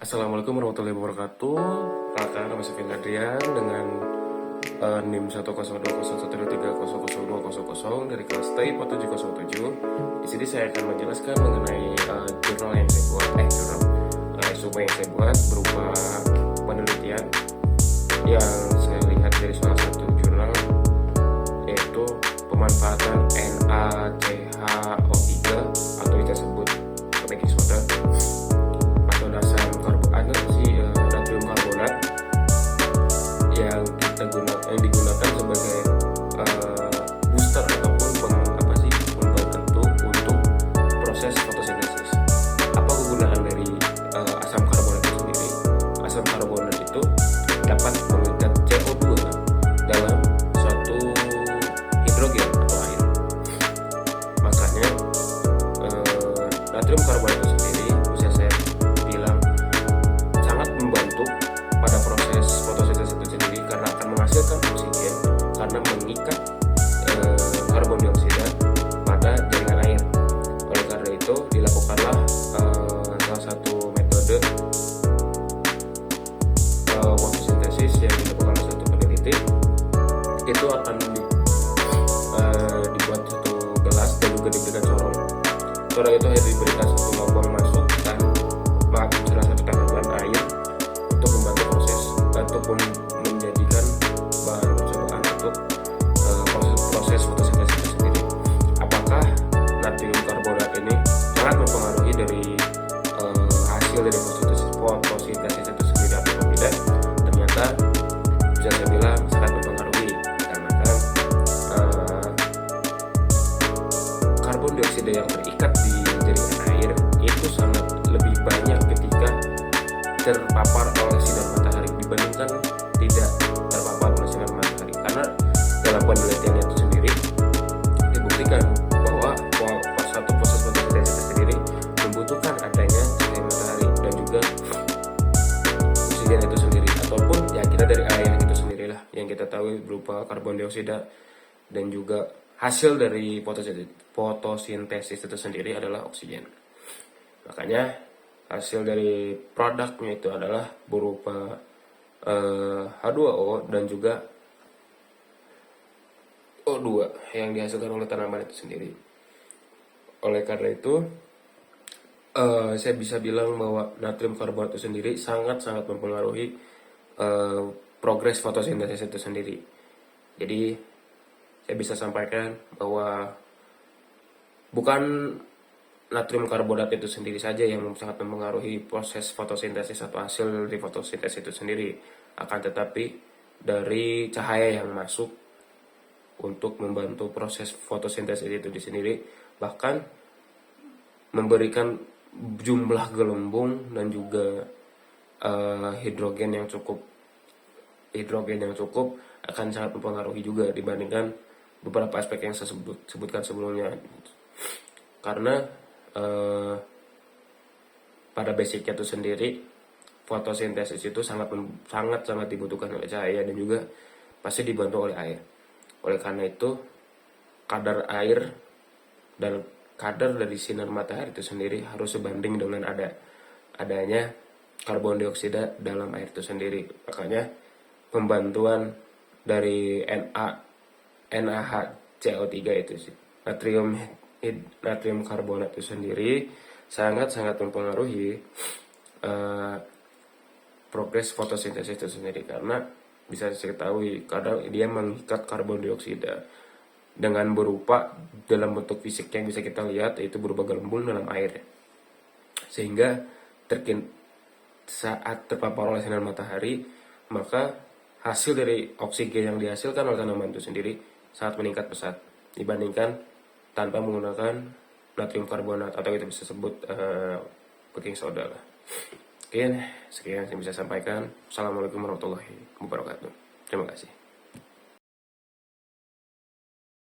Assalamualaikum warahmatullahi wabarakatuh. Perkenalkan, nama saya Vin Adrian dengan NIM 1020113002000 dari kelas TI 4707. Di sini saya akan menjelaskan mengenai jurnal yang saya buat, SOP yang saya buat berupa penelitian yang saya lihat dari salah satu jurnal, yaitu pemanfaatan NaCHO3 atau kita sebut baking soda atau dasar natrium karbonat yang digunakan sebagai booster ataupun pembantu untuk proses fotosintesis. Apa kegunaan dari asam karbonat itu sendiri? Asam karbonat itu dapat mengikat CO2 dalam suatu hidrogen atau air. Makanya natrium karbonat itu sendiri bisa saya bilang sangat membantu pada proses fotosintesis itu sendiri karena akan menghasilkan oksigen karena mengikat karbon dioksida pada jaringan air. Oleh karena itu dilakukanlah salah satu metode fotosintesis yang dilakukan oleh satu peneliti. Itu akan dibuat satu gelas dan juga diberikan corong. Corong itu harus diberikan satu lubang masuk dan salah satu tanaman air untuk membantu proses ataupun menjadikan bahan percobaan untuk proses fotosintesis itu sendiri. Apakah natrium karbonat ini sangat mempengaruhi dari hasil dari fotosintesis itu sendiri atau tidak? Ternyata bisa saya bilang sangat mempengaruhi karena kan karbon dioksida yang terikat di jaringan air itu sangat lebih banyak ketika terpapar oleh sinar matahari dibandingkan tidak terpapar oleh sinar matahari. Karena dalam penelitian itu sendiri dibuktikan bahwa satu proses fotosintesis itu sendiri membutuhkan adanya cahaya matahari dan juga oksigen itu sendiri ataupun ya kita dari air itu sendirilah yang kita tahu berupa karbon dioksida, dan juga hasil dari fotosintesis itu sendiri adalah oksigen. Makanya hasil dari produknya itu adalah berupa H2O dan juga O2 yang dihasilkan oleh tanaman itu sendiri. Oleh karena itu saya bisa bilang bahwa natrium karbonat itu sendiri sangat-sangat mempengaruhi progres fotosintesis itu sendiri. Jadi saya bisa sampaikan bahwa bukan natrium karbonat itu sendiri saja yang sangat mempengaruhi proses fotosintesis atau hasil dari fotosintesis itu sendiri, akan tetapi dari cahaya yang masuk untuk membantu proses fotosintesis itu sendiri, bahkan memberikan jumlah gelembung dan juga hidrogen yang cukup akan sangat mempengaruhi juga dibandingkan beberapa aspek yang saya sebutkan sebelumnya. Karena pada basicnya itu sendiri fotosintesis itu sangat dibutuhkan oleh cahaya dan juga pasti dibantu oleh air. Oleh karena itu kadar air dan kadar dari sinar matahari itu sendiri harus sebanding dengan adanya karbon dioksida dalam air itu sendiri. Makanya pembantuan dari NaHCO3 itu sih, natrium karbonat itu sendiri sangat mempengaruhi progres fotosintesis itu sendiri, karena bisa saya ketahui kadang dia mengikat karbon dioksida dengan berupa dalam bentuk fisik yang bisa kita lihat, yaitu berupa gelembung dalam air, sehingga saat terpapar oleh sinar matahari maka hasil dari oksigen yang dihasilkan oleh tanaman itu sendiri sangat meningkat pesat dibandingkan tanpa menggunakan natrium karbonat atau kita bisa sebut baking soda lah. Oke, sekian yang bisa sampaikan. Assalamualaikum warahmatullahi wabarakatuh. Terima kasih.